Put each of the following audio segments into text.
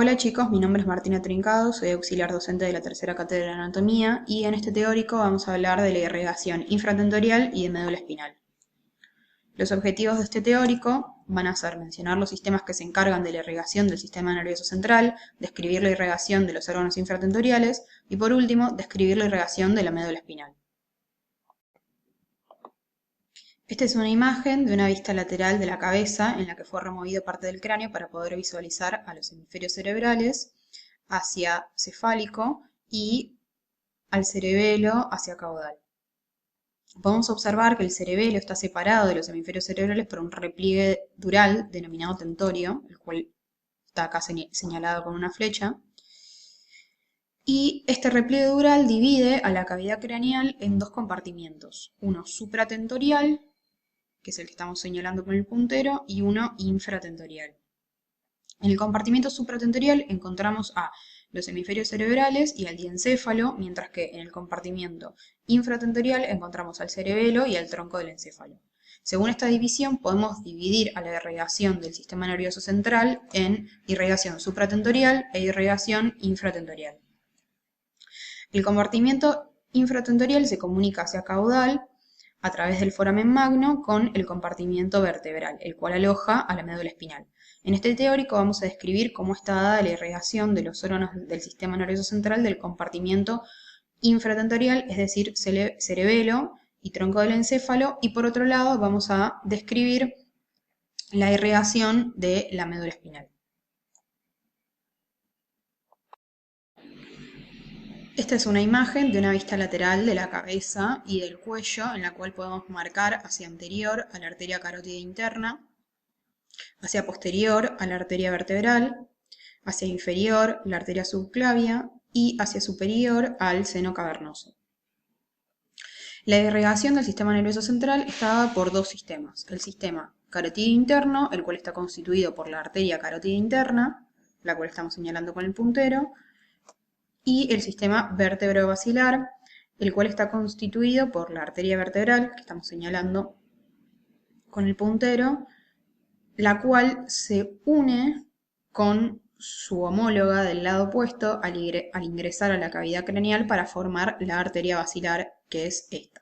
Hola chicos, mi nombre es Martina Trincado, soy auxiliar docente de la tercera cátedra de anatomía y en este teórico vamos a hablar de la irrigación infratentorial y de médula espinal. Los objetivos de este teórico van a ser mencionar los sistemas que se encargan de la irrigación del sistema nervioso central, describir la irrigación de los órganos infratentoriales y por último, describir la irrigación de la médula espinal. Esta es una imagen de una vista lateral de la cabeza en la que fue removido parte del cráneo para poder visualizar a los hemisferios cerebrales hacia cefálico y al cerebelo hacia caudal. Podemos observar que el cerebelo está separado de los hemisferios cerebrales por un repliegue dural denominado tentorio, el cual está acá señalado con una flecha. Y este repliegue dural divide a la cavidad craneal en dos compartimientos, uno supratentorial, que es el que estamos señalando con el puntero, y uno infratentorial. En el compartimento supratentorial encontramos a los hemisferios cerebrales y al diencéfalo, mientras que en el compartimiento infratentorial encontramos al cerebelo y al tronco del encéfalo. Según esta división, podemos dividir a la irrigación del sistema nervioso central en irrigación supratentorial e irrigación infratentorial. El compartimiento infratentorial se comunica hacia caudal a través del foramen magno con el compartimiento vertebral, el cual aloja a la médula espinal. En este teórico vamos a describir cómo está dada la irrigación de los órganos del sistema nervioso central del compartimento infratentorial, es decir, cerebelo y tronco del encéfalo, y por otro lado vamos a describir la irrigación de la médula espinal. Esta es una imagen de una vista lateral de la cabeza y del cuello, en la cual podemos marcar hacia anterior a la arteria carótida interna, hacia posterior a la arteria vertebral, hacia inferior la arteria subclavia y hacia superior al seno cavernoso. La irrigación del sistema nervioso central está dada por dos sistemas. El sistema carotídeo interno, el cual está constituido por la arteria carótida interna, la cual estamos señalando con el puntero, y el sistema vértebro-basilar, el cual está constituido por la arteria vertebral, que estamos señalando con el puntero, la cual se une con su homóloga del lado opuesto al ingresar a la cavidad craneal para formar la arteria basilar, que es esta.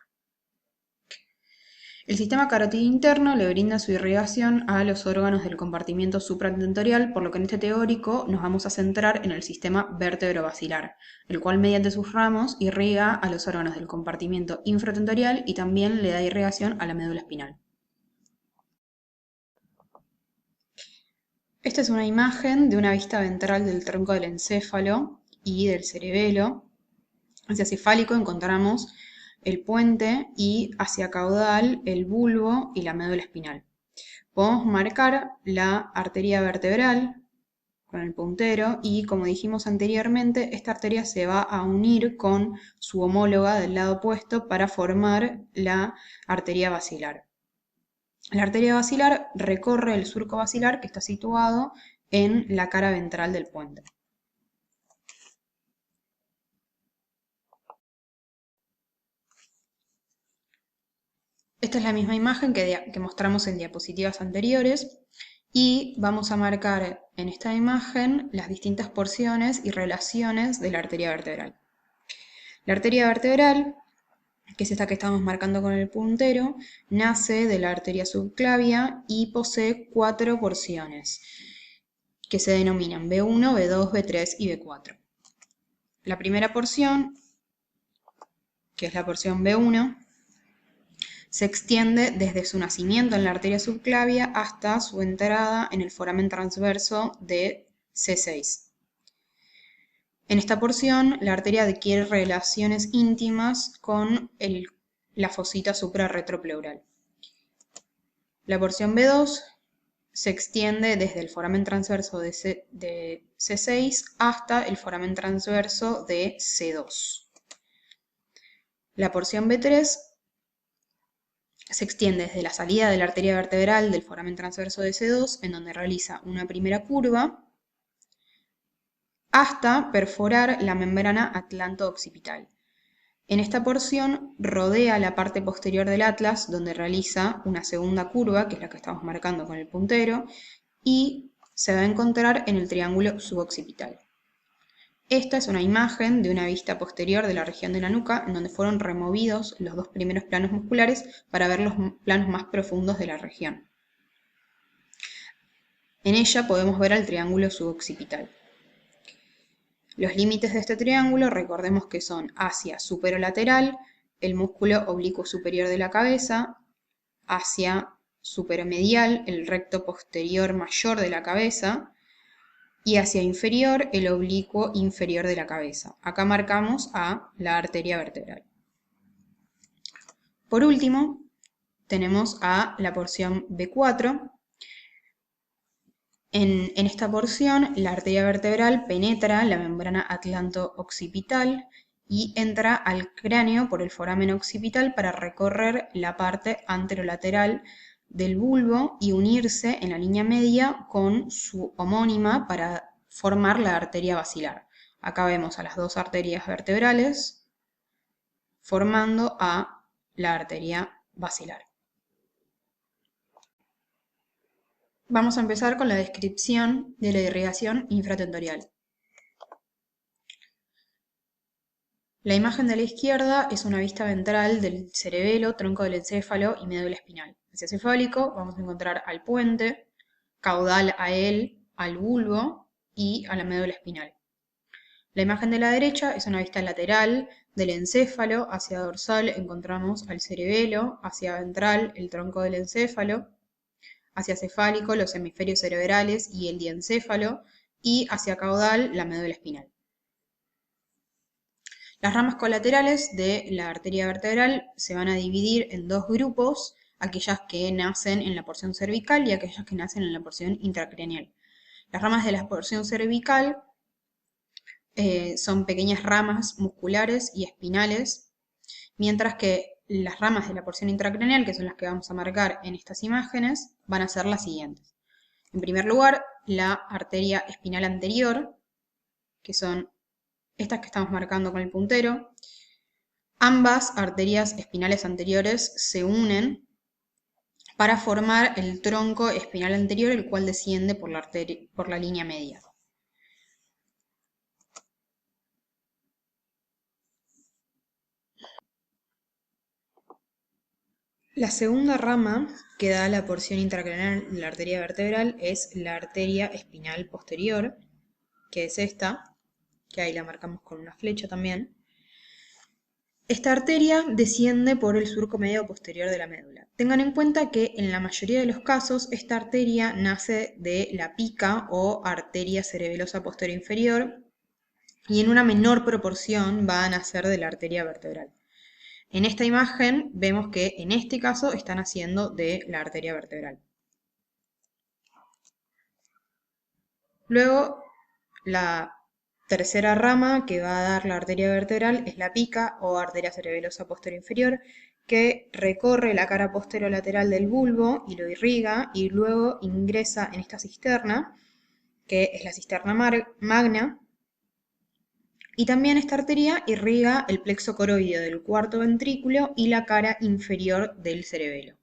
El sistema carotídeo interno le brinda su irrigación a los órganos del compartimiento supratentorial, por lo que en este teórico nos vamos a centrar en el sistema vértebro-basilar, el cual mediante sus ramos irriga a los órganos del compartimiento infratentorial y también le da irrigación a la médula espinal. Esta es una imagen de una vista ventral del tronco del encéfalo y del cerebelo. Hacia cefálico encontramos el puente y hacia caudal el bulbo y la médula espinal. Podemos marcar la arteria vertebral con el puntero y, como dijimos anteriormente, esta arteria se va a unir con su homóloga del lado opuesto para formar la arteria basilar. La arteria basilar recorre el surco basilar que está situado en la cara ventral del puente. Esta es la misma imagen que mostramos en diapositivas anteriores y vamos a marcar en esta imagen las distintas porciones y relaciones de la arteria vertebral. La arteria vertebral, que es esta que estamos marcando con el puntero, nace de la arteria subclavia y posee 4 porciones, que se denominan B1, B2, B3 y B4. La primera porción, que es la porción B1, se extiende desde su nacimiento en la arteria subclavia hasta su entrada en el foramen transverso de C6. En esta porción, la arteria adquiere relaciones íntimas con la fosita suprarretropleural. La porción B2 se extiende desde el foramen transverso de C6 hasta el foramen transverso de C2. La porción B3 se extiende desde la salida de la arteria vertebral del foramen transverso de C2, en donde realiza una primera curva, hasta perforar la membrana atlanto-occipital. En esta porción rodea la parte posterior del atlas, donde realiza una segunda curva, que es la que estamos marcando con el puntero, y se va a encontrar en el triángulo suboccipital. Esta es una imagen de una vista posterior de la región de la nuca, en donde fueron removidos los dos primeros planos musculares para ver los planos más profundos de la región. En ella podemos ver al triángulo suboccipital. Los límites de este triángulo, recordemos que son hacia superolateral, el músculo oblicuo superior de la cabeza, hacia superomedial, el recto posterior mayor de la cabeza, y hacia inferior, el oblicuo inferior de la cabeza. Acá marcamos a la arteria vertebral. Por último, tenemos a la porción B4. En esta porción, la arteria vertebral penetra la membrana atlanto-occipital y entra al cráneo por el foramen occipital para recorrer la parte anterolateral del bulbo y unirse en la línea media con su homónima para formar la arteria basilar. Acá vemos a las dos arterias vertebrales formando a la arteria basilar. Vamos a empezar con la descripción de la irrigación infratentorial. La imagen de la izquierda es una vista ventral del cerebelo, tronco del encéfalo y médula espinal. Hacia cefálico vamos a encontrar al puente, caudal a él, al bulbo y a la médula espinal. La imagen de la derecha es una vista lateral del encéfalo, hacia dorsal encontramos al cerebelo, hacia ventral el tronco del encéfalo, hacia cefálico los hemisferios cerebrales y el diencéfalo, y hacia caudal la médula espinal. Las ramas colaterales de la arteria vertebral se van a dividir en dos grupos, aquellas que nacen en la porción cervical y aquellas que nacen en la porción intracraneal. Las ramas de la porción cervical son pequeñas ramas musculares y espinales, mientras que las ramas de la porción intracraneal, que son las que vamos a marcar en estas imágenes, van a ser las siguientes. En primer lugar, la arteria espinal anterior, que son estas que estamos marcando con el puntero. Ambas arterias espinales anteriores se unen para formar el tronco espinal anterior, el cual desciende por la línea media. La segunda rama que da la porción intracraneal de la arteria vertebral es la arteria espinal posterior, que es esta, que ahí la marcamos con una flecha también. Esta arteria desciende por el surco medio posterior de la médula. Tengan en cuenta que en la mayoría de los casos esta arteria nace de la pica o arteria cerebelosa posterior inferior y en una menor proporción va a nacer de la arteria vertebral. En esta imagen vemos que en este caso está naciendo de la arteria vertebral. Luego, la tercera rama que va a dar la arteria vertebral es la pica o arteria cerebelosa posterior inferior, que recorre la cara posterolateral del bulbo y lo irriga y luego ingresa en esta cisterna, que es la cisterna magna, y también esta arteria irriga el plexo coroideo del cuarto ventrículo y la cara inferior del cerebelo.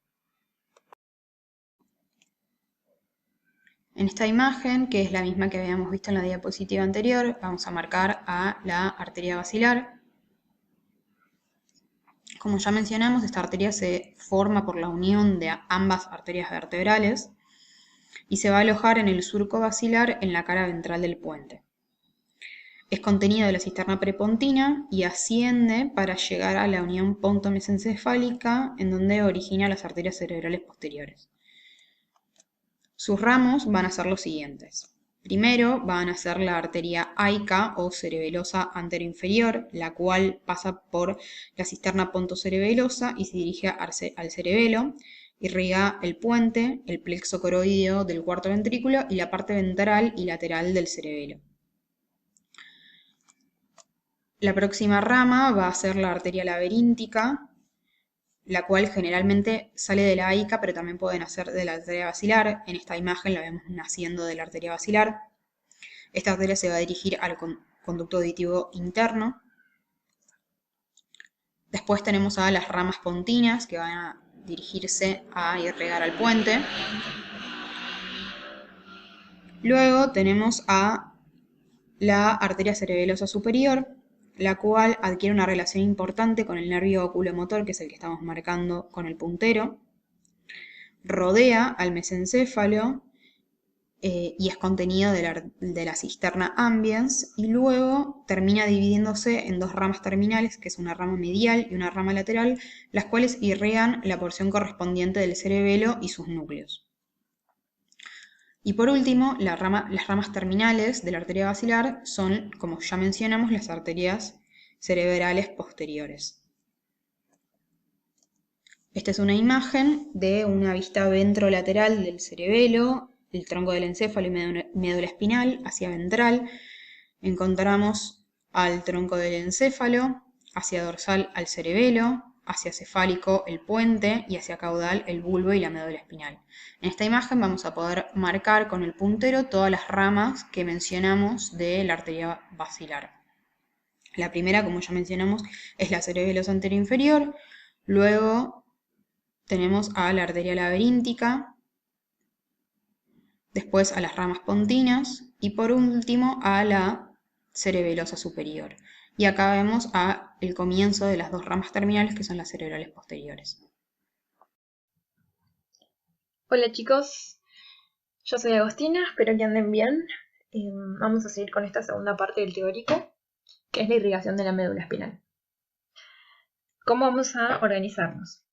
En esta imagen, que es la misma que habíamos visto en la diapositiva anterior, vamos a marcar a la arteria basilar. Como ya mencionamos, esta arteria se forma por la unión de ambas arterias vertebrales y se va a alojar en el surco basilar en la cara ventral del puente. Es contenido de la cisterna prepontina y asciende para llegar a la unión pontomesencefálica, en donde origina las arterias cerebrales posteriores. Sus ramos van a ser los siguientes. Primero van a ser la arteria aica o cerebelosa anteroinferior, la cual pasa por la cisterna pontocerebelosa y se dirige al cerebelo, irriga el puente, el plexo coroideo del cuarto ventrículo y la parte ventral y lateral del cerebelo. La próxima rama va a ser la arteria laberíntica, la cual generalmente sale de la aica, pero también puede nacer de la arteria basilar. En esta imagen la vemos naciendo de la arteria basilar. Esta arteria se va a dirigir al conducto auditivo interno. Después tenemos a las ramas pontinas, que van a dirigirse a irrigar al puente. Luego tenemos a la arteria cerebelosa superior, la cual adquiere una relación importante con el nervio oculomotor, que es el que estamos marcando con el puntero. Rodea al mesencéfalo y es contenido de la cisterna ambiens, y luego termina dividiéndose en dos ramas terminales, que es una rama medial y una rama lateral, las cuales irrigan la porción correspondiente del cerebelo y sus núcleos. Y por último, las ramas terminales de la arteria basilar son, como ya mencionamos, las arterias cerebrales posteriores. Esta es una imagen de una vista ventrolateral del cerebelo, el tronco del encéfalo y médula espinal hacia ventral. Encontramos al tronco del encéfalo, hacia dorsal al cerebelo, hacia cefálico el puente y hacia caudal el bulbo y la médula espinal. En esta imagen vamos a poder marcar con el puntero todas las ramas que mencionamos de la arteria basilar. La primera, como ya mencionamos, es la cerebelosa anterior inferior, luego tenemos a la arteria laberíntica, después a las ramas pontinas y por último a la cerebelosa superior. Y acá vemos el comienzo de las dos ramas terminales que son las cerebrales posteriores. Hola chicos, yo soy Agostina, espero que anden bien. Vamos a seguir con esta segunda parte del teórico, que es la irrigación de la médula espinal. ¿Cómo vamos a organizarnos?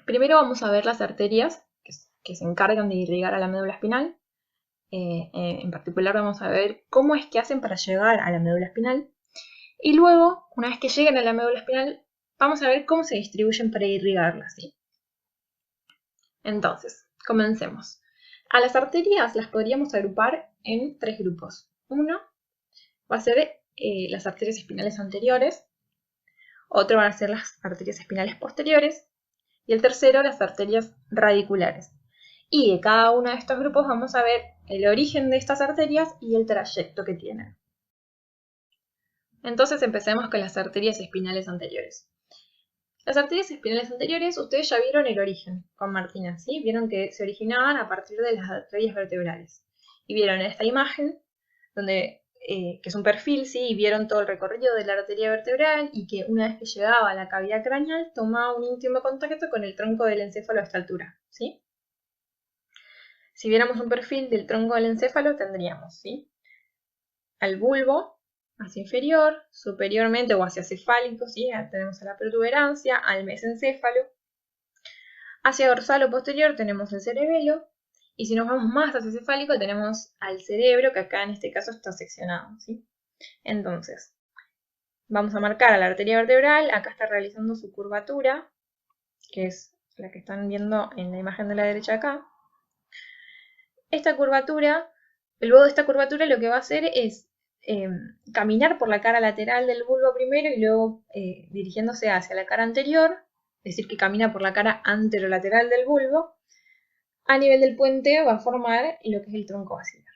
Primero vamos a ver las arterias que se encargan de irrigar a la médula espinal. En particular vamos a ver cómo es que hacen para llegar a la médula espinal. Y luego, una vez que lleguen a la médula espinal, vamos a ver cómo se distribuyen para irrigarla, ¿sí? Entonces, comencemos. A las arterias las podríamos agrupar en tres grupos. Uno va a ser las arterias espinales anteriores, otro van a ser las arterias espinales posteriores y el tercero las arterias radiculares. Y de cada uno de estos grupos vamos a ver el origen de estas arterias y el trayecto que tienen. Entonces empecemos con las arterias espinales anteriores. Las arterias espinales anteriores, ustedes ya vieron el origen con Martina, ¿sí? Vieron que se originaban a partir de las arterias vertebrales. Y vieron esta imagen, donde, que es un perfil, ¿sí? Y vieron todo el recorrido de la arteria vertebral y que una vez que llegaba a la cavidad craneal, tomaba un íntimo contacto con el tronco del encéfalo a esta altura, ¿sí? Si viéramos un perfil del tronco del encéfalo, tendríamos, ¿sí? Al bulbo, hacia inferior, superiormente o hacia cefálico, ¿sí? Tenemos a la protuberancia, al mesencéfalo. Hacia dorsal o posterior tenemos el cerebelo, y si nos vamos más hacia cefálico tenemos al cerebro, que acá en este caso está seccionado, ¿sí? Entonces, vamos a marcar a la arteria vertebral, acá está realizando su curvatura, que es la que están viendo en la imagen de la derecha acá. Esta curvatura, luego de esta curvatura lo que va a hacer es caminar por la cara lateral del bulbo primero y luego dirigiéndose hacia la cara anterior, es decir, que camina por la cara anterolateral del bulbo. A nivel del puente va a formar lo que es el tronco basilar.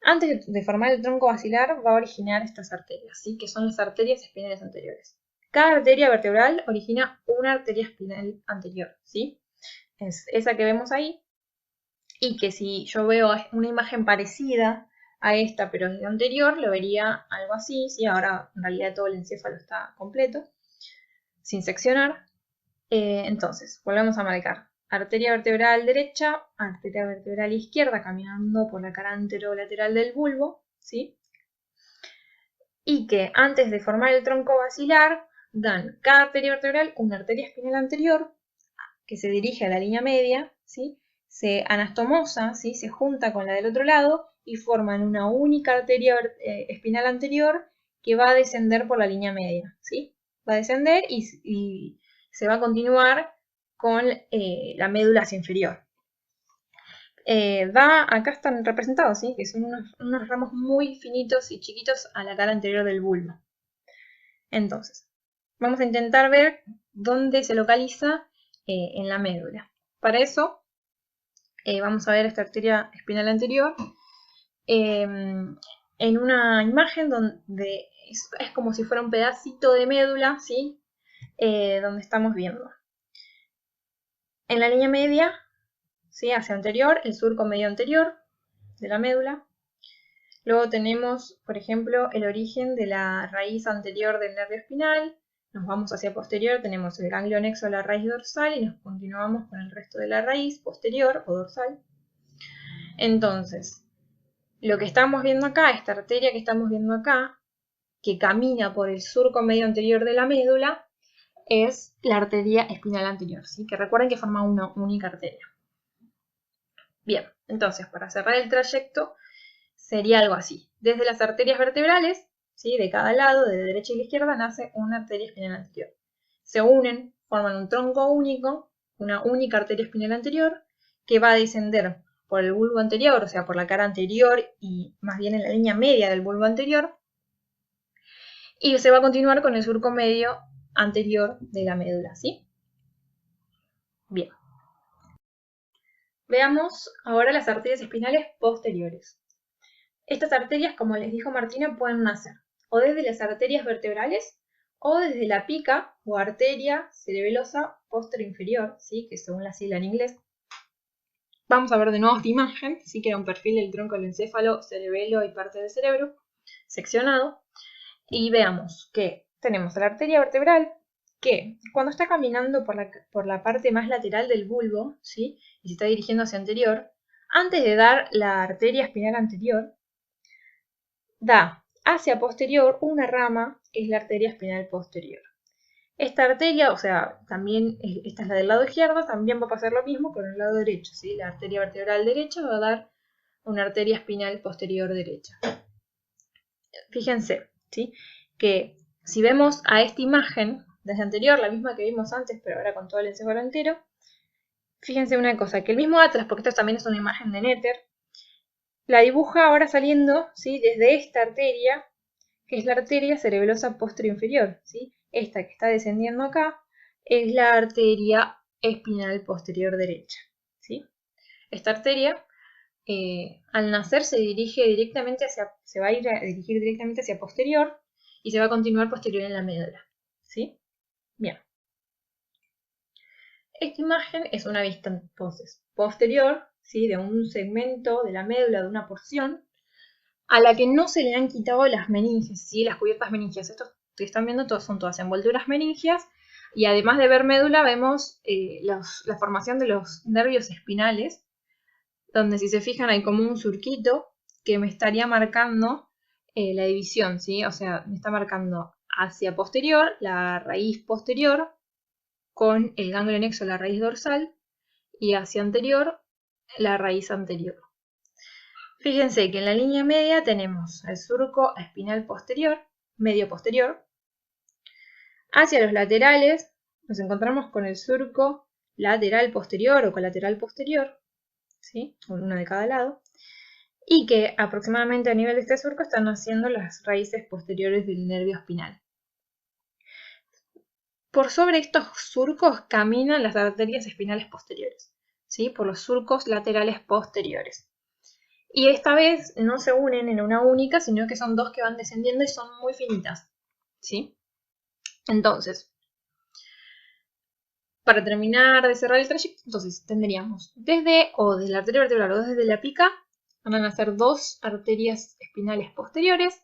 Antes de formar el tronco basilar va a originar estas arterias, ¿sí? Que son las arterias espinales anteriores. Cada arteria vertebral origina una arteria espinal anterior, ¿sí? Es esa que vemos ahí, y que si yo veo una imagen parecida a esta pero desde anterior, lo vería algo así, ¿sí? Ahora en realidad todo el encéfalo está completo, sin seccionar. Entonces, volvemos a marcar. Arteria vertebral derecha, arteria vertebral izquierda, caminando por la cara anterolateral del bulbo, ¿sí? Y que antes de formar el tronco basilar, dan cada arteria vertebral una arteria espinal anterior, que se dirige a la línea media, ¿sí? Se anastomosa, ¿sí? Se junta con la del otro lado y forman una única arteria espinal anterior que va a descender por la línea media, ¿sí? Va a descender y se va a continuar con la médula hacia inferior. Acá están representados, ¿sí? Que son unos ramos muy finitos y chiquitos a la cara anterior del bulbo. Entonces, vamos a intentar ver dónde se localiza en la médula. Para eso, vamos a ver esta arteria espinal anterior en una imagen donde es como si fuera un pedacito de médula, ¿sí? Donde estamos viendo. En la línea media, ¿sí? Hacia anterior, el surco medio anterior de la médula. Luego tenemos, por ejemplo, el origen de la raíz anterior del nervio espinal. Nos vamos hacia posterior, tenemos el ganglio anexo a la raíz dorsal y nos continuamos con el resto de la raíz posterior o dorsal. Entonces, lo que estamos viendo acá, esta arteria que estamos viendo acá, que camina por el surco medio anterior de la médula, es la arteria espinal anterior, ¿sí? Que recuerden que forma una única arteria. Bien, entonces, para cerrar el trayecto, sería algo así. Desde las arterias vertebrales, ¿sí? De cada lado, de derecha y la izquierda, nace una arteria espinal anterior. Se unen, forman un tronco único, una única arteria espinal anterior, que va a descender por el bulbo anterior, o sea, por la cara anterior y más bien en la línea media del bulbo anterior, y se va a continuar con el surco medio anterior de la médula, ¿sí? Bien. Veamos ahora las arterias espinales posteriores. Estas arterias, como les dijo Martina, pueden nacer o desde las arterias vertebrales o desde la pica o arteria cerebelosa posterior-inferior, ¿sí? Que según la sigla en inglés. Vamos a ver de nuevo esta imagen, ¿sí? Que era un perfil del tronco del encéfalo, cerebelo y parte del cerebro seccionado. Y veamos que tenemos la arteria vertebral que cuando está caminando por la parte más lateral del bulbo, ¿sí? Y se está dirigiendo hacia anterior, antes de dar la arteria espinal anterior, da hacia posterior una rama que es la arteria espinal posterior. Esta arteria, o sea, también esta es la del lado izquierdo, también va a pasar lo mismo con el lado derecho, ¿sí? La arteria vertebral derecha va a dar una arteria espinal posterior derecha. Fíjense, ¿sí? Que si vemos a esta imagen desde anterior, la misma que vimos antes, pero ahora con todo el encéfalo entero, fíjense una cosa, que el mismo atlas, porque esto también es una imagen de Netter, la dibuja ahora saliendo, ¿sí? Desde esta arteria, que es la arteria cerebelosa posterior-inferior, ¿sí? Esta que está descendiendo acá es la arteria espinal posterior derecha, ¿sí? Esta arteria, al nacer se dirige directamente se va a ir a dirigir directamente hacia posterior y se va a continuar posterior en la médula, ¿sí? Bien. Esta imagen es una vista entonces posterior, ¿sí? De un segmento de la médula, de una porción, a la que no se le han quitado las meninges, ¿sí? Las cubiertas meningias. Estos que están viendo son todas envolturas meningias, y además de ver médula vemos la formación de los nervios espinales, donde si se fijan hay como un surquito que me estaría marcando la división, ¿sí? O sea, me está marcando hacia posterior, la raíz posterior, con el ganglio anexo a la raíz dorsal, y hacia anterior, la raíz anterior. Fíjense que en la línea media tenemos el surco espinal posterior, medio posterior. Hacia los laterales nos encontramos con el surco lateral posterior o colateral posterior, ¿sí? Uno de cada lado. Y que aproximadamente a nivel de este surco están haciendo las raíces posteriores del nervio espinal. Por sobre estos surcos caminan las arterias espinales posteriores, ¿sí? Por los surcos laterales posteriores. Y esta vez no se unen en una única, sino que son dos que van descendiendo y son muy finitas, ¿sí? Entonces, para terminar de cerrar el trayecto, entonces tendríamos desde la arteria vertebral o desde la pica, van a nacer dos arterias espinales posteriores,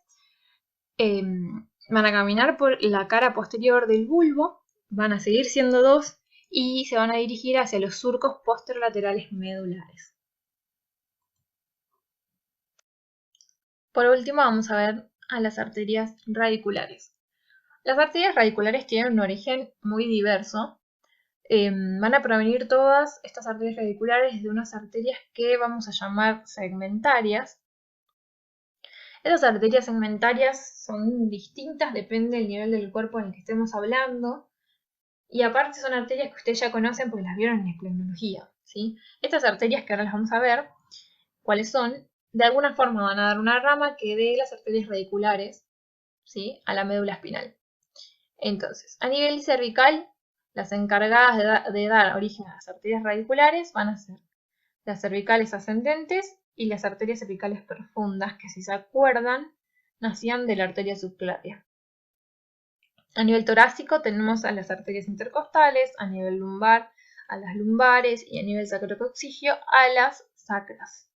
van a caminar por la cara posterior del bulbo, van a seguir siendo dos y se van a dirigir hacia los surcos posterolaterales medulares. Por último vamos a ver a las arterias radiculares. Las arterias radiculares tienen un origen muy diverso. Van a provenir todas estas arterias radiculares de unas arterias que vamos a llamar segmentarias. Estas arterias segmentarias son distintas, depende del nivel del cuerpo en el que estemos hablando. Y aparte son arterias que ustedes ya conocen porque las vieron en esplenología, ¿sí? Estas arterias que ahora las vamos a ver, ¿cuáles son? De alguna forma van a dar una rama que dé las arterias radiculares, ¿sí? A la médula espinal. Entonces, a nivel cervical, las encargadas de dar origen a las arterias radiculares van a ser las cervicales ascendentes y las arterias cervicales profundas, que si se acuerdan, nacían de la arteria subclavia. A nivel torácico tenemos a las arterias intercostales, a nivel lumbar a las lumbares y a nivel sacrococcigio a las sacras.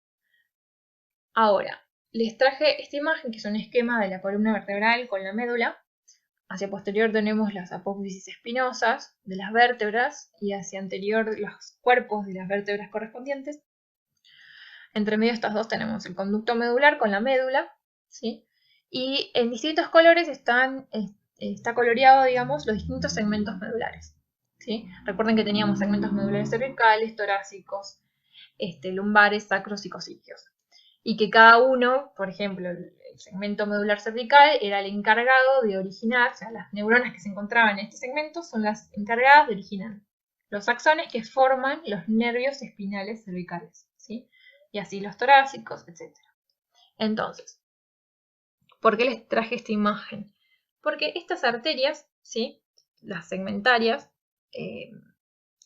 Ahora, les traje esta imagen que es un esquema de la columna vertebral con la médula. Hacia posterior tenemos las apófisis espinosas de las vértebras y hacia anterior los cuerpos de las vértebras correspondientes. Entre medio de estas dos tenemos el conducto medular con la médula, ¿sí? Y en distintos colores está coloreado, digamos, los distintos segmentos medulares, ¿sí? Recuerden que teníamos segmentos medulares cervicales, torácicos, lumbares, sacros y coccygeos. Y que cada uno, por ejemplo, el segmento medular cervical era el encargado de originar, o sea, las neuronas que se encontraban en este segmento son las encargadas de originar los axones que forman los nervios espinales cervicales, ¿sí? Y así los torácicos, etc. Entonces, ¿por qué les traje esta imagen? Porque estas arterias, ¿sí? Las segmentarias,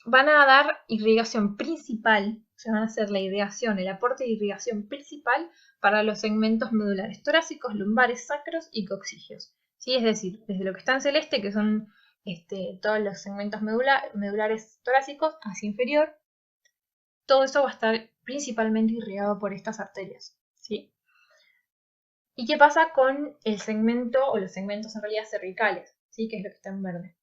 van a dar irrigación principal, o sea, van a hacer la irrigación, el aporte de irrigación principal para los segmentos medulares torácicos, lumbares, sacros y coccygeos. ¿Sí? Es decir, desde lo que está en celeste, que son todos los segmentos medulares torácicos, hacia inferior, todo eso va a estar principalmente irrigado por estas arterias. ¿Sí? ¿Y qué pasa con el segmento o los segmentos en realidad cervicales? ¿Sí? Que es lo que está en verde.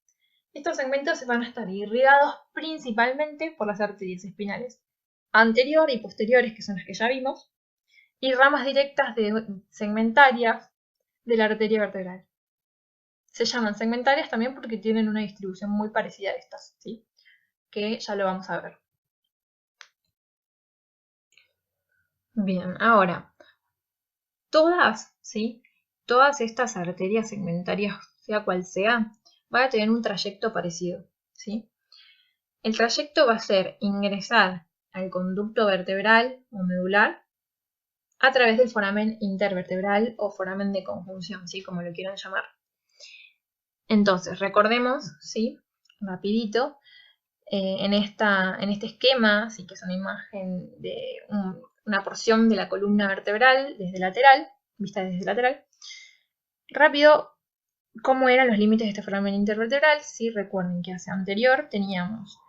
Estos segmentos van a estar irrigados principalmente por las arterias espinales anterior y posteriores, que son las que ya vimos, y ramas directas segmentarias de la arteria vertebral. Se llaman segmentarias también porque tienen una distribución muy parecida a estas, ¿sí? Que ya lo vamos a ver. Bien, ahora, ¿sí? Todas estas arterias segmentarias, sea cual sea, van a tener un trayecto parecido, ¿sí? El trayecto va a ser ingresar al conducto vertebral o medular a través del foramen intervertebral o foramen de conjunción, ¿sí? Como lo quieran llamar. Entonces, recordemos, ¿sí? Rapidito, en este esquema, ¿sí? Que es una imagen de una porción de la columna vertebral desde lateral, vista desde lateral. Rápido, ¿cómo eran los límites de este foramen intervertebral? Sí, recuerden que hacia anterior teníamos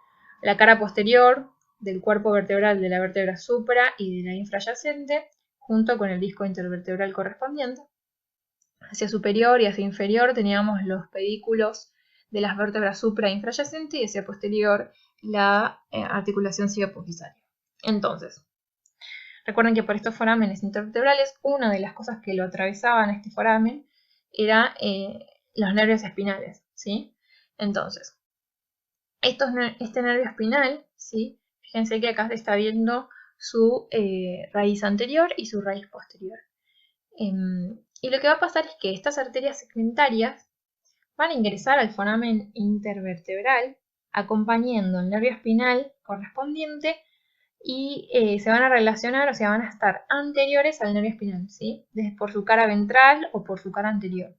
la cara posterior del cuerpo vertebral de la vértebra supra y de la infrayacente, junto con el disco intervertebral correspondiente. Hacia superior y hacia inferior teníamos los pedículos de las vértebras supra e infrayacente y hacia posterior la articulación cibopofisaria. Entonces, recuerden que por estos forámenes intervertebrales, una de las cosas que lo atravesaban este foramen era los nervios espinales, ¿sí? Entonces, este nervio espinal, ¿sí? Fíjense que acá se está viendo su raíz anterior y su raíz posterior. Y lo que va a pasar es que estas arterias segmentarias van a ingresar al foramen intervertebral acompañando el nervio espinal correspondiente y se van a relacionar, o sea, van a estar anteriores al nervio espinal, ¿sí? Por su cara ventral o por su cara anterior.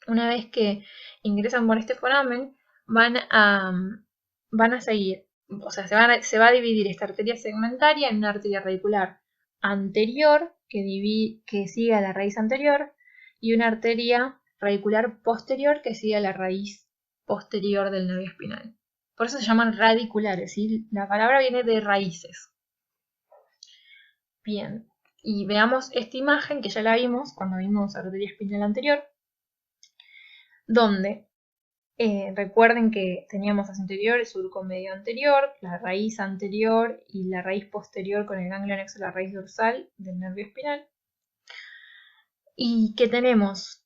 Una vez que ingresan por este foramen, van a seguir, o sea, se va a dividir esta arteria segmentaria en una arteria radicular anterior que sigue a la raíz anterior y una arteria radicular posterior que sigue a la raíz posterior del nervio espinal. Por eso se llaman radiculares, ¿sí? La palabra viene de raíces. Bien, y veamos esta imagen que ya la vimos cuando vimos arteria espinal anterior, donde recuerden que teníamos hacia anterior el surco medio anterior, la raíz anterior y la raíz posterior con el ganglio anexo a la raíz dorsal del nervio espinal. Y que tenemos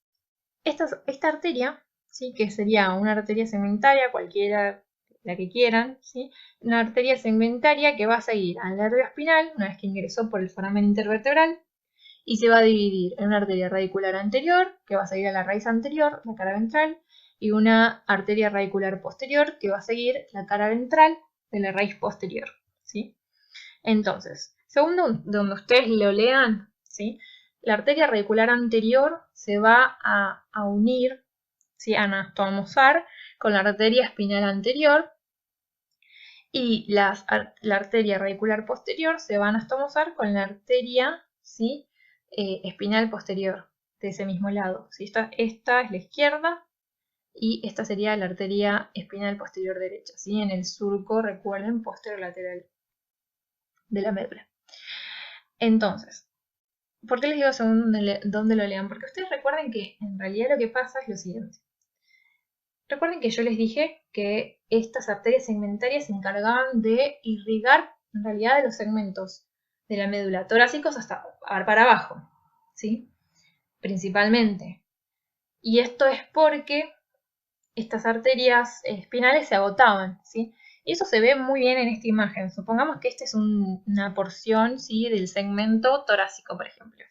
esta arteria, ¿sí? Que sería una arteria segmentaria, cualquiera, la que quieran, ¿sí? Una arteria segmentaria que va a seguir al nervio espinal una vez que ingresó por el foramen intervertebral y se va a dividir en una arteria radicular anterior que va a seguir a la raíz anterior, la cara ventral, y una arteria radicular posterior que va a seguir la cara ventral de la raíz posterior, ¿sí? Entonces, según donde ustedes lo lean, ¿sí? La arteria radicular anterior se va a unir, ¿sí? A anastomosar con la arteria espinal anterior y la arteria radicular posterior se va a anastomosar con la arteria, ¿sí? Espinal posterior de ese mismo lado, ¿sí? Esta es la izquierda y esta sería la arteria espinal posterior derecha, ¿sí? En el surco, recuerden, posterior lateral de la médula. Entonces, ¿Por qué les digo según dónde lo lean? Porque ustedes recuerden que en realidad lo que pasa es lo siguiente. Recuerden que yo les dije que estas arterias segmentarias se encargaban de irrigar en realidad de los segmentos de la médula torácicos hasta para abajo, ¿sí? Principalmente. Y esto es porque estas arterias espinales se agotaban, ¿sí? Y eso se ve muy bien en esta imagen. Supongamos que esta es una porción, ¿sí?, del segmento torácico, por ejemplo.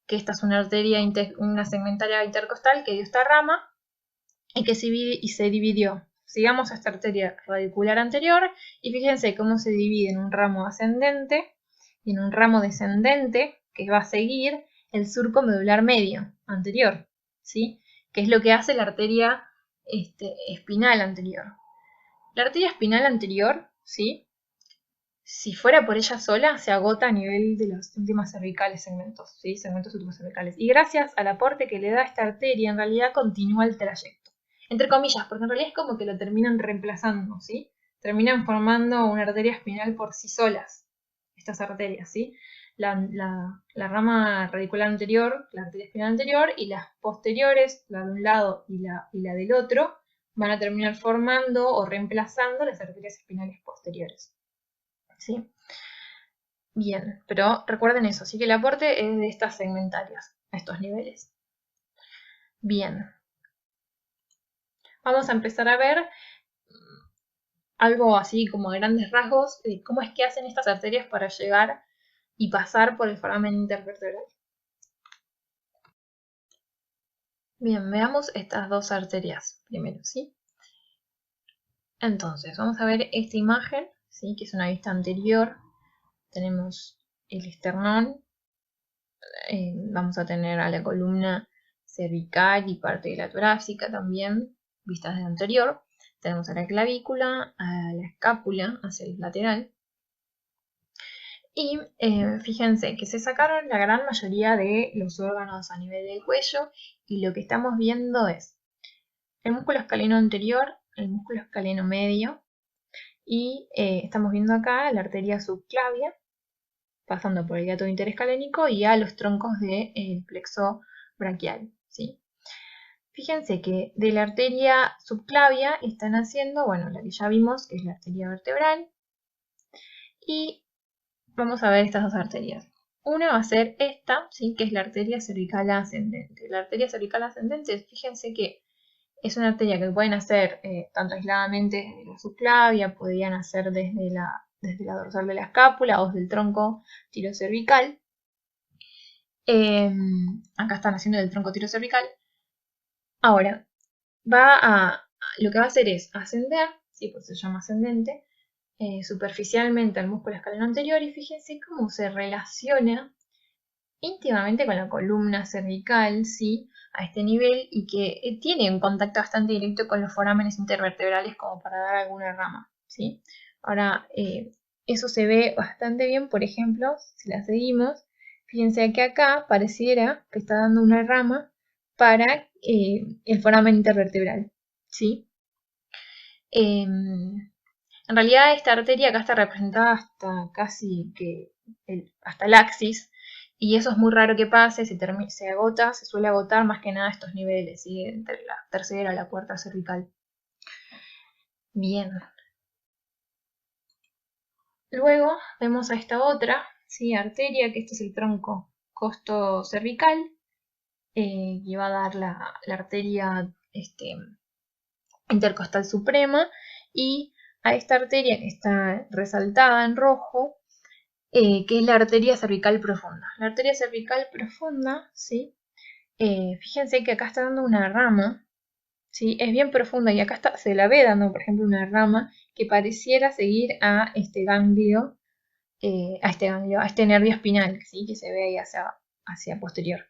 Que esta es una arteria, una segmentaria intercostal que dio esta rama y que se dividió. Sigamos esta arteria radicular anterior y fíjense cómo se divide en un ramo ascendente y en un ramo descendente que va a seguir el surco medular medio anterior, ¿sí? Que es lo que hace la arteria espinal anterior. La arteria espinal anterior, ¿sí?, si fuera por ella sola, se agota a nivel de los últimos cervicales segmentos, ¿sí? Segmentos últimos cervicales. Y gracias al aporte que le da esta arteria, en realidad continúa el trayecto. Entre comillas, porque en realidad es como que lo terminan reemplazando, ¿sí? Terminan formando una arteria espinal por sí solas, estas arterias, ¿sí? La rama radicular anterior, la arteria espinal anterior, y las posteriores, la de un lado y la del otro, van a terminar formando o reemplazando las arterias espinales posteriores. ¿Sí? Bien, pero recuerden eso, así que el aporte es de estas segmentarias, a estos niveles. Bien. Vamos a empezar a ver algo así como a grandes rasgos de cómo es que hacen estas arterias para llegar y pasar por el foramen intervertebral. Bien, veamos estas dos arterias primero, ¿sí? Entonces, vamos a ver esta imagen, ¿sí?, que es una vista anterior. Tenemos el esternón, vamos a tener a la columna cervical y parte de la torácica también, vistas de anterior. Tenemos a la clavícula, a la escápula hacia el lateral. Y fíjense que se sacaron la gran mayoría de los órganos a nivel del cuello y lo que estamos viendo es el músculo escaleno anterior, el músculo escaleno medio y estamos viendo acá la arteria subclavia pasando por el hiato interescalénico y a los troncos del plexo braquial, ¿sí? Fíjense que de la arteria subclavia están haciendo, bueno, la que ya vimos, que es la arteria vertebral, y vamos a ver estas dos arterias. Una va a ser esta, ¿sí?, que es la arteria cervical ascendente. La arteria cervical ascendente, fíjense que es una arteria que pueden hacer tanto aisladamente desde la subclavia, podrían hacer desde la dorsal de la escápula o desde el tronco tirocervical. Acá están haciendo el tronco tirocervical. Ahora, lo que va a hacer es ascender, ¿sí?, por eso se llama ascendente, superficialmente al músculo escaleno anterior, y fíjense cómo se relaciona íntimamente con la columna cervical, ¿sí?, a este nivel, y que tiene un contacto bastante directo con los forámenes intervertebrales como para dar alguna rama, ¿sí? Ahora, eso se ve bastante bien, por ejemplo, si la seguimos, fíjense que acá pareciera que está dando una rama para el foramen intervertebral, ¿sí? En realidad esta arteria acá está representada hasta casi que hasta el axis, y eso es muy raro que pase, se agota, se suele agotar más que nada estos niveles, ¿sí?, entre la tercera y la cuarta cervical. Bien. Luego vemos a esta otra, ¿sí?, arteria, que este es el tronco costo cervical, que va a dar la arteria intercostal suprema, y a esta arteria que está resaltada en rojo, que es la arteria cervical profunda. La arteria cervical profunda, ¿sí?, fíjense que acá está dando una rama, ¿sí?, es bien profunda, y acá se la ve dando, por ejemplo, una rama que pareciera seguir a este ganglio, a este nervio espinal, ¿sí?, que se ve ahí hacia posterior.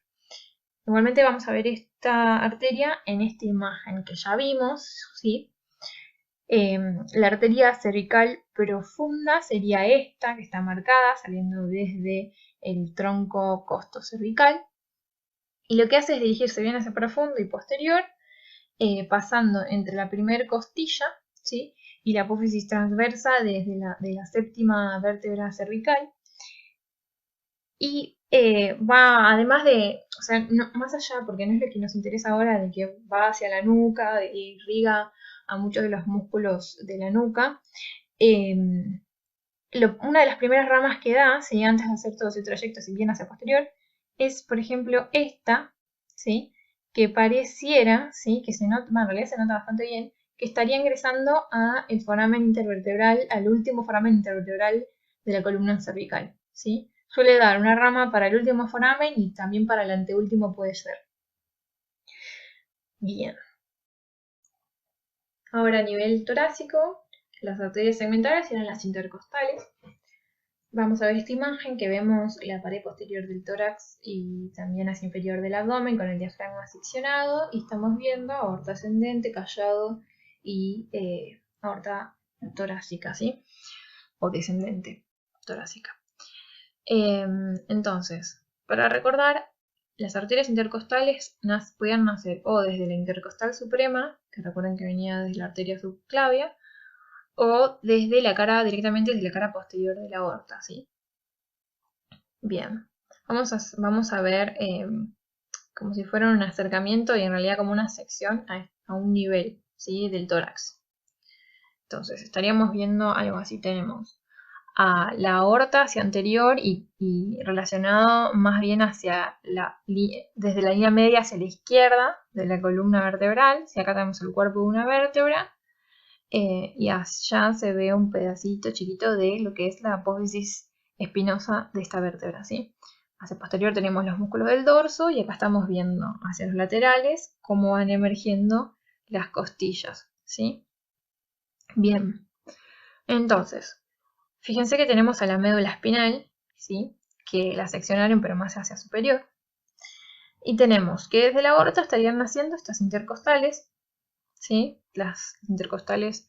Igualmente vamos a ver esta arteria en esta imagen que ya vimos, ¿sí? La arteria cervical profunda sería esta, que está marcada, saliendo desde el tronco costo cervical. Y lo que hace es dirigirse bien hacia profundo y posterior, pasando entre la primer costilla, ¿sí?, y la apófisis transversa desde de la séptima vértebra cervical. Y va, además de, o sea, más allá, porque no es lo que nos interesa ahora, de que va hacia la nuca y irriga a muchos de los músculos de la nuca, eh, una de las primeras ramas que da, ¿sí? Antes de hacer todo ese trayecto, si bien hacia posterior, es, por ejemplo, esta, ¿sí? Que pareciera, ¿sí? Que se nota, bueno, en realidad se nota bastante bien, que estaría ingresando a el foramen intervertebral, al último foramen intervertebral de la columna cervical, ¿sí? Suele dar una rama para el último foramen y también para el anteúltimo puede ser. Bien. Ahora a nivel torácico, las arterias segmentarias eran las intercostales. Vamos a ver esta imagen que vemos la pared posterior del tórax y también hacia inferior del abdomen con el diafragma seccionado y estamos viendo aorta ascendente, callado y aorta torácica, ¿sí? O descendente torácica. Entonces, para recordar, las arterias intercostales podían nacer o desde la intercostal suprema, que recuerden que venía desde la arteria subclavia, o desde la cara, directamente desde la cara posterior de la aorta, ¿sí? Bien, vamos a ver como si fuera un acercamiento y en realidad como una sección a un nivel, ¿sí? Del tórax. Entonces, estaríamos viendo algo así. Tenemos a la aorta hacia anterior y relacionado más bien hacia desde la línea media hacia la izquierda de la columna vertebral. Si acá tenemos el cuerpo de una vértebra y allá se ve un pedacito chiquito de lo que es la apófisis espinosa de esta vértebra, ¿sí? Hacia posterior tenemos los músculos del dorso y acá estamos viendo hacia los laterales cómo van emergiendo las costillas, ¿sí? Bien, entonces, fíjense que tenemos a la médula espinal, ¿sí? Que la seccionaron pero más hacia superior. Y tenemos que desde la aorta estarían naciendo estas intercostales, ¿sí? Las intercostales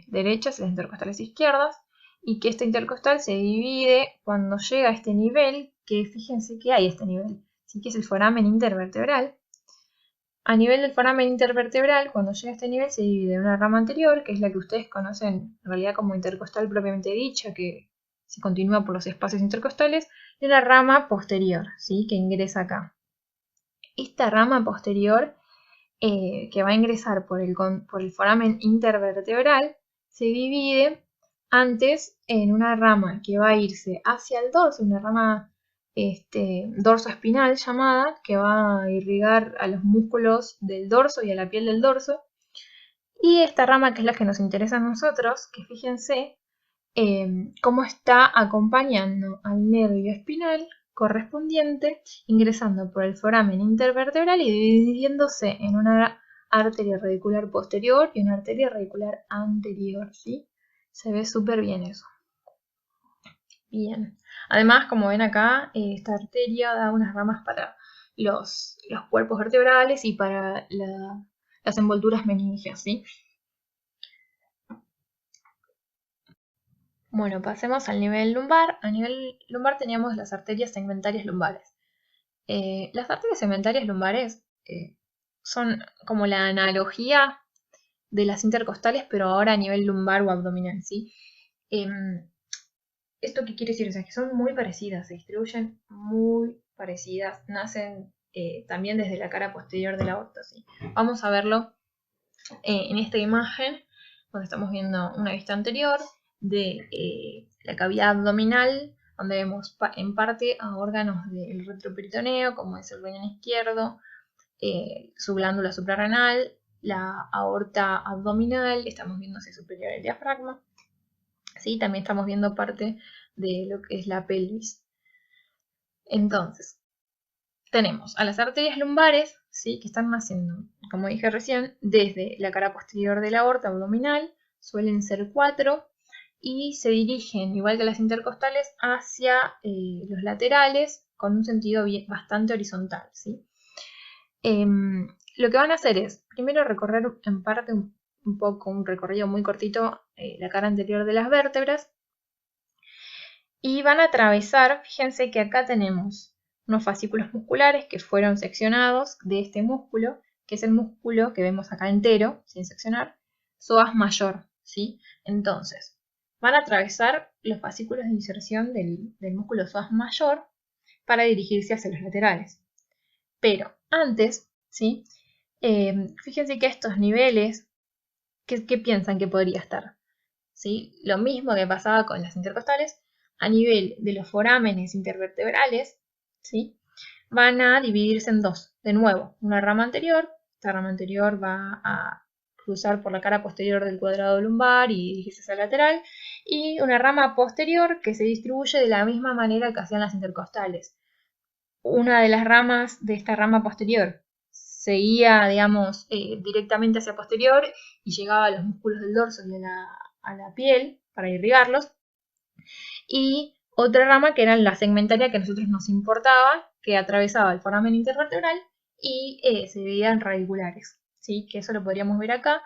derechas y las intercostales izquierdas. Y que esta intercostal se divide cuando llega a este nivel, que fíjense que hay este nivel, ¿sí? Que es el foramen intervertebral. A nivel del foramen intervertebral, cuando llega a este nivel, se divide en una rama anterior, que es la que ustedes conocen en realidad como intercostal propiamente dicha, que se continúa por los espacios intercostales, y una rama posterior, ¿sí? Que ingresa acá. Esta rama posterior, que va a ingresar por el foramen intervertebral, se divide antes en una rama que va a irse hacia el dorso, una rama dorso espinal llamada, que va a irrigar a los músculos del dorso y a la piel del dorso. Y esta rama, que es la que nos interesa a nosotros, que fíjense cómo está acompañando al nervio espinal correspondiente, ingresando por el foramen intervertebral y dividiéndose en una arteria radicular posterior y una arteria radicular anterior, ¿sí? Se ve súper bien eso. Bien. Además, como ven acá, esta arteria da unas ramas para los cuerpos vertebrales y para las envolturas meningias, ¿sí? Bueno, pasemos al nivel lumbar. A nivel lumbar teníamos las arterias segmentarias lumbares. Las arterias segmentarias lumbares son como la analogía de las intercostales, pero ahora a nivel lumbar o abdominal, ¿sí? ¿Esto qué quiere decir? O sea, que son muy parecidas, se distribuyen muy parecidas, nacen también desde la cara posterior de la aorta, ¿sí? Vamos a verlo en esta imagen, donde estamos viendo una vista anterior de la cavidad abdominal, donde vemos en parte a órganos del retroperitoneo, como es el riñón izquierdo, su glándula suprarrenal, la aorta abdominal, estamos viendo hacia superior el diafragma, ¿sí? También estamos viendo parte de lo que es la pelvis. Entonces, tenemos a las arterias lumbares, ¿sí? Que están naciendo, como dije recién, desde la cara posterior de la aorta abdominal, suelen ser 4, y se dirigen, igual que las intercostales, hacia los laterales con un sentido bastante horizontal, ¿sí? Lo que van a hacer es, primero recorrer en parte un poco, un recorrido muy cortito, la cara anterior de las vértebras, y van a atravesar, fíjense que acá tenemos unos fascículos musculares que fueron seccionados de este músculo, que es el músculo que vemos acá entero, sin seccionar, psoas mayor, ¿sí? Entonces, van a atravesar los fascículos de inserción del músculo psoas mayor, para dirigirse hacia los laterales. Pero antes, ¿sí? Fíjense que estos niveles, ¿qué piensan que podría estar? ¿Sí? Lo mismo que pasaba con las intercostales, a nivel de los forámenes intervertebrales, ¿sí? Van a dividirse en dos. De nuevo, una rama anterior, esta rama anterior va a cruzar por la cara posterior del cuadrado lumbar y dirigirse hacia el lateral, y una rama posterior que se distribuye de la misma manera que hacían las intercostales. Una de las ramas de esta rama posterior seguía, digamos, directamente hacia posterior y llegaba a los músculos del dorso y a la piel para irrigarlos. Y otra rama que era la segmentaria que a nosotros nos importaba, que atravesaba el foramen intervertebral y se dividía en radiculares, ¿sí? Que eso lo podríamos ver acá.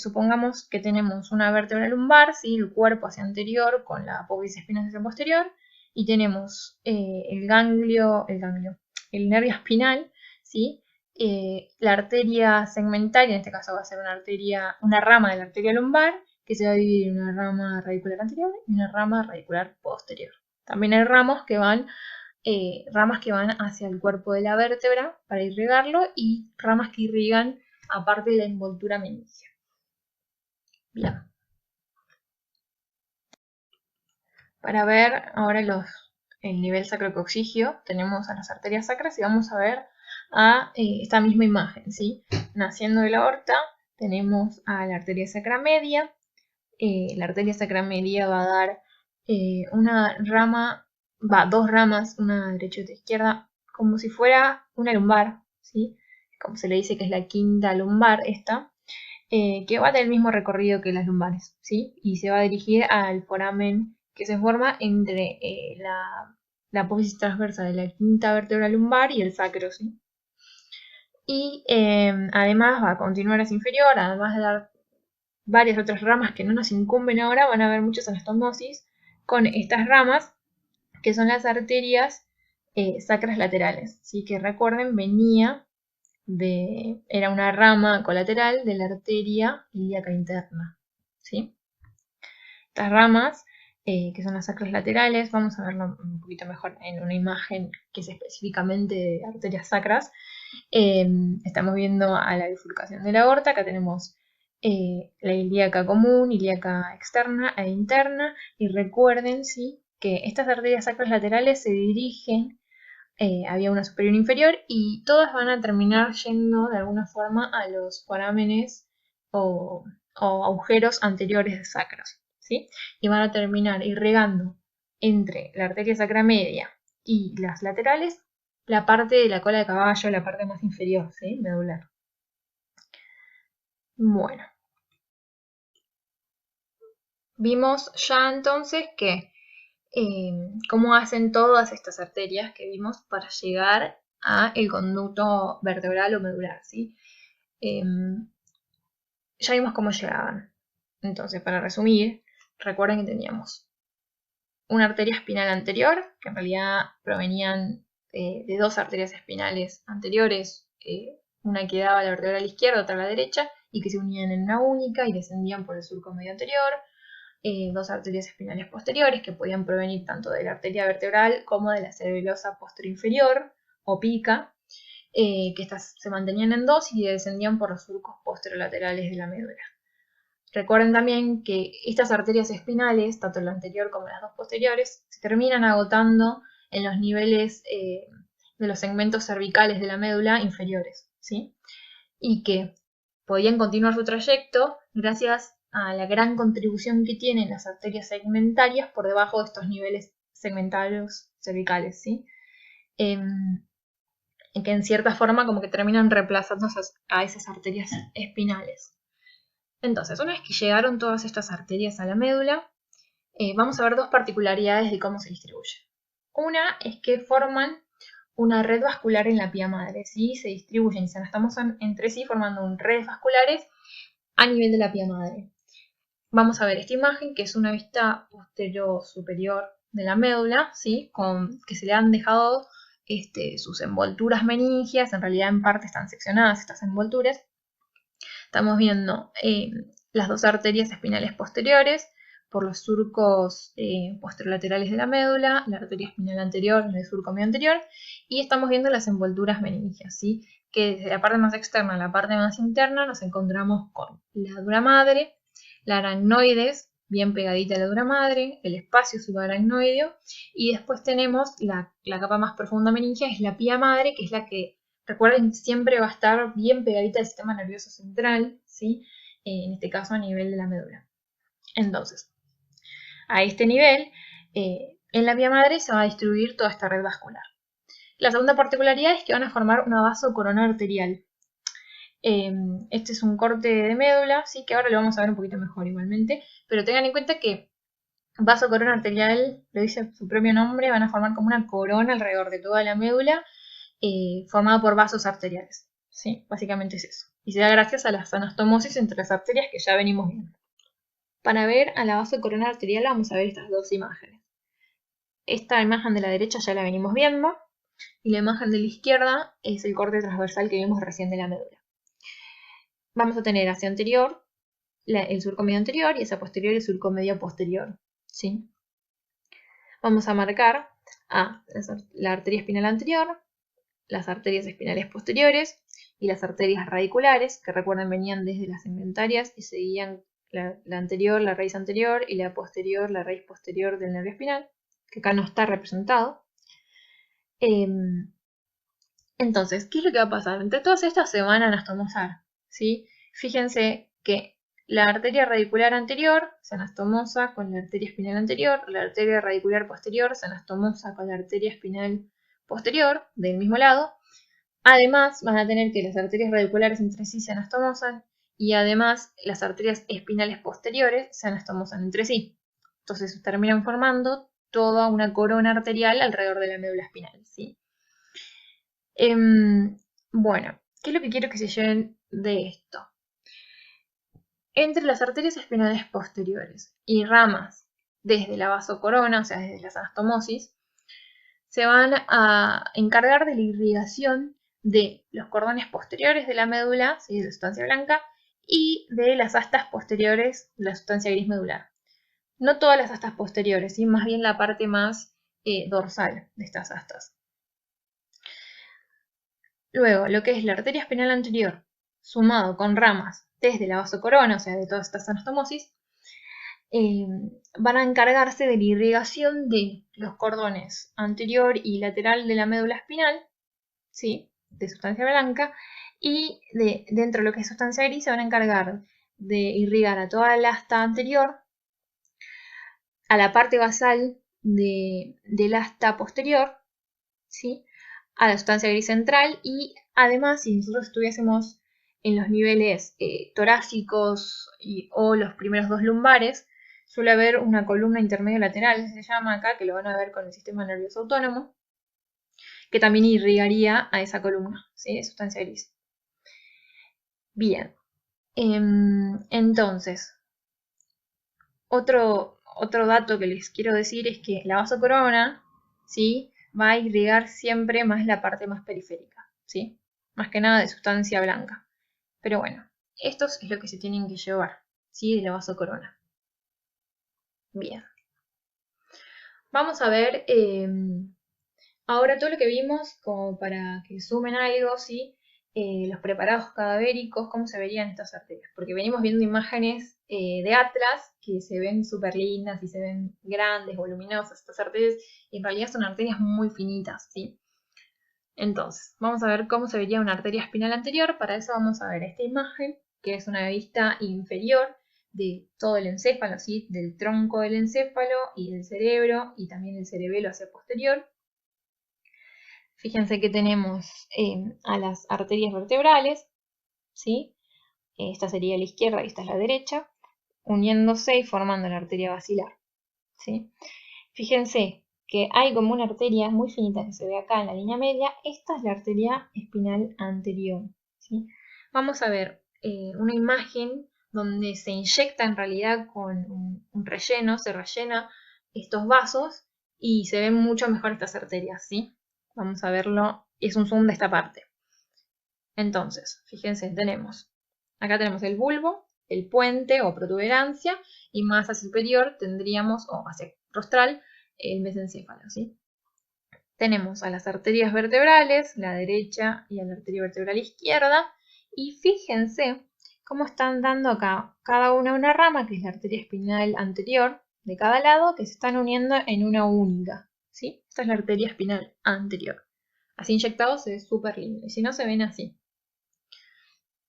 Supongamos que tenemos una vértebra lumbar, ¿sí? El cuerpo hacia anterior con la apófisis espinosa hacia posterior, y tenemos el nervio espinal, ¿sí? La arteria segmentaria, en este caso va a ser una rama de la arteria lumbar, que se va a dividir en una rama radicular anterior y una rama radicular posterior. También hay ramas que van hacia el cuerpo de la vértebra para irrigarlo, y ramas que irrigan aparte de la envoltura meningia. Bien. Para ver ahora el nivel sacrocoxigio, tenemos a las arterias sacras y vamos a ver a esta misma imagen, ¿sí? Naciendo de la aorta, tenemos a la arteria sacra media. La arteria sacra media va a dar dos ramas, una derecha y otra izquierda, como si fuera una lumbar, ¿sí? Como se le dice que es la quinta lumbar esta, que va a tener el mismo recorrido que las lumbares, ¿sí? Y se va a dirigir al foramen que se forma entre la apófisis transversa de la quinta vértebra lumbar y el sacro, ¿sí? Y además va a continuar hacia inferior, además de dar varias otras ramas que no nos incumben ahora, van a haber muchas anastomosis con estas ramas, que son las arterias sacras laterales, ¿sí? Que recuerden, era una rama colateral de la arteria ilíaca interna, ¿sí? Estas ramas, que son las sacras laterales, vamos a verlo un poquito mejor en una imagen que es específicamente de arterias sacras. Estamos viendo a la bifurcación de la aorta. Acá tenemos la ilíaca común, ilíaca externa e interna, y recuerden, ¿sí?, que estas arterias sacras laterales se dirigen, había una superior e inferior, y todas van a terminar yendo de alguna forma a los forámenes o agujeros anteriores de sacros, ¿sí? Y van a terminar irrigando entre la arteria sacra media y las laterales la parte de la cola de caballo, la parte más inferior, ¿sí? Medular. Bueno. Vimos ya entonces que cómo hacen todas estas arterias que vimos para llegar a el conducto vertebral o medular, ¿sí? Ya vimos cómo llegaban. Entonces, para resumir, recuerden que teníamos una arteria espinal anterior, que en realidad provenían de dos arterias espinales anteriores, una que daba a la vertebral izquierda, otra a la derecha, y que se unían en una única y descendían por el surco medio anterior. Dos arterias espinales posteriores que podían provenir tanto de la arteria vertebral como de la cerebelosa posterior-inferior o pica, que estas se mantenían en dos y descendían por los surcos posterolaterales de la médula. Recuerden también que estas arterias espinales, tanto la anterior como las dos posteriores, se terminan agotando en los niveles de los segmentos cervicales de la médula inferiores, ¿sí? Y que podían continuar su trayecto gracias a la gran contribución que tienen las arterias segmentarias por debajo de estos niveles segmentarios cervicales, ¿sí? Que en cierta forma como que terminan reemplazando a esas arterias espinales. Entonces, una vez que llegaron todas estas arterias a la médula, vamos a ver dos particularidades de cómo se distribuyen. Una es que forman una red vascular en la pía madre, ¿sí? Se distribuyen y se anastomosan entre sí formando redes vasculares a nivel de la pía madre. Vamos a ver esta imagen, que es una vista posterior superior de la médula, ¿sí? Que se le han dejado sus envolturas meningias, en realidad en parte están seccionadas estas envolturas. Estamos viendo las dos arterias espinales posteriores, por los surcos posterolaterales de la médula, la arteria espinal anterior, el surco medio anterior, y estamos viendo las envolturas meningias, ¿sí? Que desde la parte más externa a la parte más interna nos encontramos con la dura madre, la aracnoides, bien pegadita a la dura madre, el espacio subaracnoideo, y después tenemos la capa más profunda meningia, es la pía madre, que es la que, recuerden, siempre va a estar bien pegadita al sistema nervioso central, ¿sí? En este caso a nivel de la médula. Entonces, a este nivel, en la vía madre se va a distribuir toda esta red vascular. La segunda particularidad es que van a formar una vasocorona arterial. Este es un corte de médula, ¿sí? Que ahora lo vamos a ver un poquito mejor igualmente, pero tengan en cuenta que vasocorona arterial, lo dice su propio nombre, van a formar como una corona alrededor de toda la médula, formada por vasos arteriales, ¿sí? Básicamente es eso. Y se da gracias a las anastomosis entre las arterias que ya venimos viendo. Para ver a la vasocorona arterial vamos a ver estas dos imágenes. Esta imagen de la derecha ya la venimos viendo, y la imagen de la izquierda es el corte transversal que vimos recién de la médula. Vamos a tener hacia anterior el surco medio anterior y hacia posterior el surco medio posterior, ¿sí? Vamos a marcar a la arteria espinal anterior, las arterias espinales posteriores y las arterias radiculares, que recuerden venían desde las segmentarias y seguían la anterior, la raíz anterior, y la posterior, la raíz posterior del nervio espinal, que acá no está representado. Entonces, ¿qué es lo que va a pasar? Entre todas estas se van a anastomosar, ¿sí? Fíjense que la arteria radicular anterior se anastomosa con la arteria espinal anterior, la arteria radicular posterior se anastomosa con la arteria espinal posterior del mismo lado. Además, van a tener que las arterias radiculares entre sí se anastomosan y además las arterias espinales posteriores se anastomosan entre sí. Entonces terminan formando toda una corona arterial alrededor de la médula espinal, ¿sí? Bueno, ¿qué es lo que quiero que se lleven de esto? Entre las arterias espinales posteriores y ramas desde la vasocorona, o sea, desde las anastomosis, se van a encargar de la irrigación de los cordones posteriores de la médula, ¿sí? De la sustancia blanca, y de las astas posteriores de la sustancia gris medular. No todas las astas posteriores, ¿sí? Más bien la parte más dorsal de estas astas. Luego, lo que es la arteria espinal anterior, sumado con ramas desde la vasocorona, o sea, de todas estas anastomosis, van a encargarse de la irrigación de los cordones anterior y lateral de la médula espinal, ¿sí? De sustancia blanca, y dentro de lo que es sustancia gris se van a encargar de irrigar a toda la asta anterior, a la parte basal del asta posterior, ¿sí? A la sustancia gris central, y además, si nosotros estuviésemos en los niveles torácicos o los primeros dos lumbares, suele haber una columna intermedio lateral, se llama acá, que lo van a ver con el sistema nervioso autónomo, que también irrigaría a esa columna, ¿sí? De sustancia gris. Bien, entonces, otro dato que les quiero decir es que la vasocorona, ¿sí? Va a irrigar siempre más la parte más periférica, ¿sí? Más que nada de sustancia blanca. Pero bueno, esto es lo que se tienen que llevar, ¿sí? De la vasocorona. Bien. Vamos a ver ahora todo lo que vimos, como para que sumen algo, ¿sí? Los preparados cadavéricos, cómo se verían estas arterias. Porque venimos viendo imágenes de atlas que se ven súper lindas y se ven grandes, voluminosas. Estas arterias, y en realidad son arterias muy finitas, ¿sí? Entonces, vamos a ver cómo se vería una arteria espinal anterior. Para eso vamos a ver esta imagen, que es una vista inferior de todo el encéfalo, ¿sí? Del tronco del encéfalo y del cerebro, y también el cerebelo hacia posterior. Fíjense que tenemos a las arterias vertebrales, ¿sí? Esta sería la izquierda y esta es la derecha, uniéndose y formando la arteria basilar, ¿sí? Fíjense que hay como una arteria muy finita que se ve acá en la línea media. Esta es la arteria espinal anterior, ¿sí? Vamos a ver una imagen donde se inyecta en realidad con un relleno, se rellena estos vasos y se ven mucho mejor estas arterias, ¿sí? Vamos a verlo, es un zoom de esta parte. Entonces, fíjense, acá tenemos el bulbo, el puente o protuberancia, y más hacia superior tendríamos, o hacia rostral, el mesencéfalo, ¿sí? Tenemos a las arterias vertebrales, la derecha y a la arteria vertebral izquierda, y fíjense cómo están dando acá cada una rama, que es la arteria espinal anterior de cada lado, que se están uniendo en una única, ¿sí? Esta es la arteria espinal anterior. Así inyectado se ve súper lindo, y si no se ven así.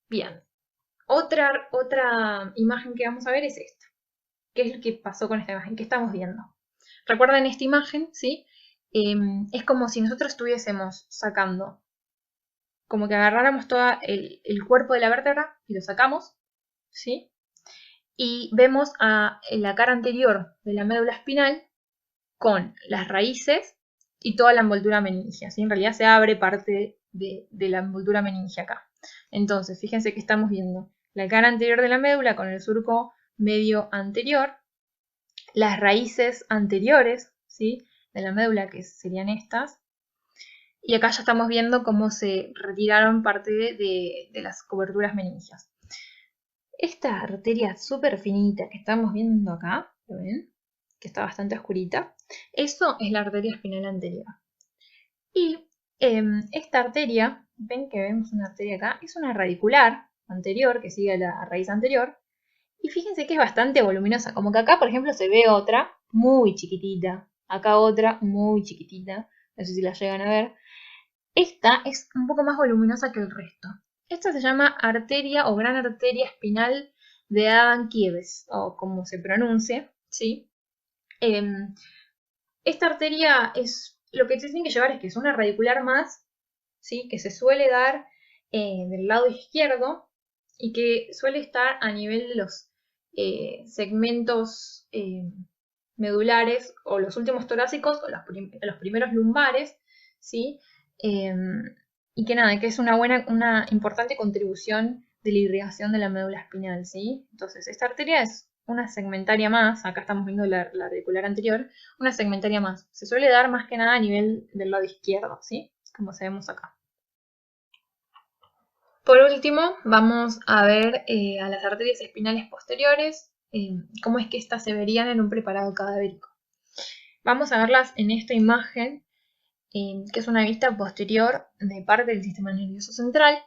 Bien, otra imagen que vamos a ver es esta. ¿Qué es lo que pasó con esta imagen? ¿Qué estamos viendo? Recuerden esta imagen, ¿sí? Es como si nosotros estuviésemos sacando, como que agarráramos todo el cuerpo de la vértebra y lo sacamos, ¿sí? Y vemos en la cara anterior de la médula espinal con las raíces y toda la envoltura meningia, ¿sí? En realidad se abre parte de la envoltura meningia acá. Entonces, fíjense que estamos viendo la cara anterior de la médula con el surco medio anterior, las raíces anteriores, ¿sí? De la médula, que serían estas, y acá ya estamos viendo cómo se retiraron parte de las coberturas meningias. Esta arteria súper finita que estamos viendo acá, ¿lo ven? Que está bastante oscurita, eso es la arteria espinal anterior. Y esta arteria, ven que vemos una arteria acá, es una radicular anterior que sigue a la raíz anterior. Y fíjense que es bastante voluminosa, como que acá, por ejemplo, se ve otra muy chiquitita, acá otra muy chiquitita, no sé si la llegan a ver. Esta es un poco más voluminosa que el resto. Esta se llama arteria o gran arteria espinal de Adam-Kiewes, o como se pronuncie, ¿sí? Esta arteria es, lo que se tiene que llevar es que es una radicular más, ¿sí? Que se suele dar del lado izquierdo y que suele estar a nivel de los segmentos medulares o los últimos torácicos o los primeros lumbares, ¿sí? Y que nada, que es una importante contribución de la irrigación de la médula espinal, ¿sí? Entonces, esta arteria es una segmentaria más, acá estamos viendo la radicular anterior, una segmentaria más. Se suele dar más que nada a nivel del lado izquierdo, ¿sí? Como vemos acá. Por último, vamos a ver a las arterias espinales posteriores, cómo es que estas se verían en un preparado cadavérico. Vamos a verlas en esta imagen, que es una vista posterior de parte del sistema nervioso central.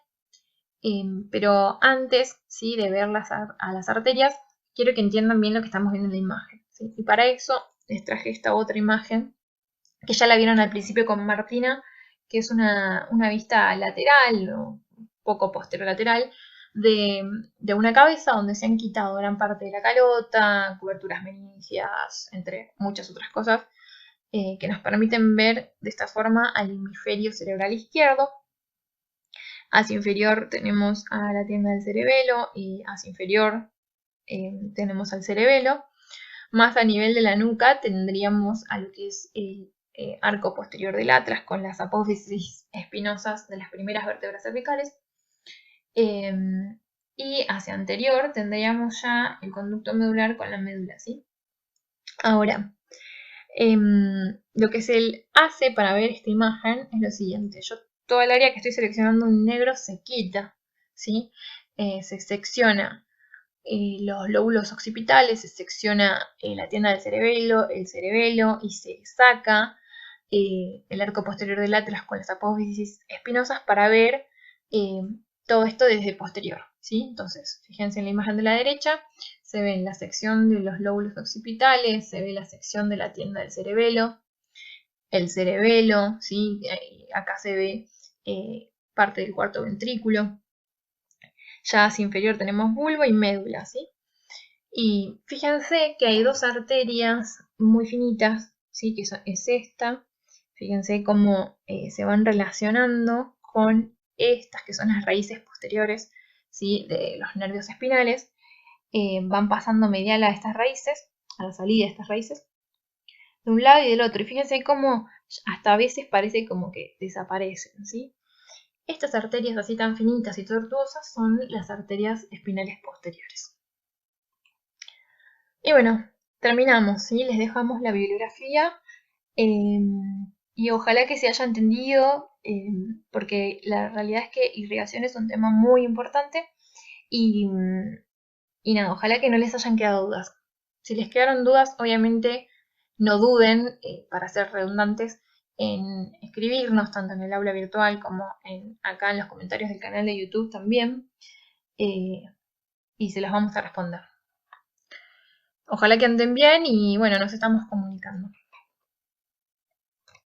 Pero antes, ¿sí?, de ver a las arterias, quiero que entiendan bien lo que estamos viendo en la imagen, ¿sí? Y para eso les traje esta otra imagen, que ya la vieron al principio con Martina, que es una vista lateral, o un poco posterolateral, de una cabeza donde se han quitado gran parte de la calota, coberturas meningias, entre muchas otras cosas, que nos permiten ver de esta forma al hemisferio cerebral izquierdo. Hacia inferior tenemos a la tienda del cerebelo y hacia inferior tenemos al cerebelo. Más a nivel de la nuca tendríamos a lo que es el arco posterior del atlas con las apófisis espinosas de las primeras vértebras cervicales. Y hacia anterior tendríamos ya el conducto medular con la médula, ¿sí? Ahora, lo que se hace para ver esta imagen es lo siguiente. Yo toda el área que estoy seleccionando en negro se quita, ¿sí? Se secciona los lóbulos occipitales, se secciona la tienda del cerebelo, el cerebelo, y se saca el arco posterior del atlas con las apófisis espinosas para ver todo esto desde posterior, ¿sí? Entonces, fíjense en la imagen de la derecha, se ve la sección de los lóbulos occipitales, se ve la sección de la tienda del cerebelo, el cerebelo, ¿sí? Acá se ve parte del cuarto ventrículo. Ya hacia inferior tenemos bulbo y médula, ¿sí? Y fíjense que hay dos arterias muy finitas, ¿sí? Que es esta. Fíjense cómo se van relacionando con estas, que son las raíces posteriores, ¿sí?, de los nervios espinales. Van pasando medial a estas raíces, a la salida de estas raíces, de un lado y del otro. Y fíjense cómo hasta a veces parece como que desaparecen, ¿sí? Estas arterias así tan finitas y tortuosas son las arterias espinales posteriores. Y bueno, terminamos, ¿sí? Les dejamos la bibliografía y ojalá que se haya entendido, porque la realidad es que irrigación es un tema muy importante y Y nada, ojalá que no les hayan quedado dudas. Si les quedaron dudas, obviamente no duden, para ser redundantes, en escribirnos tanto en el aula virtual como acá en los comentarios del canal de YouTube también, eh, y se las vamos a responder. Ojalá que anden bien y bueno, nos estamos comunicando.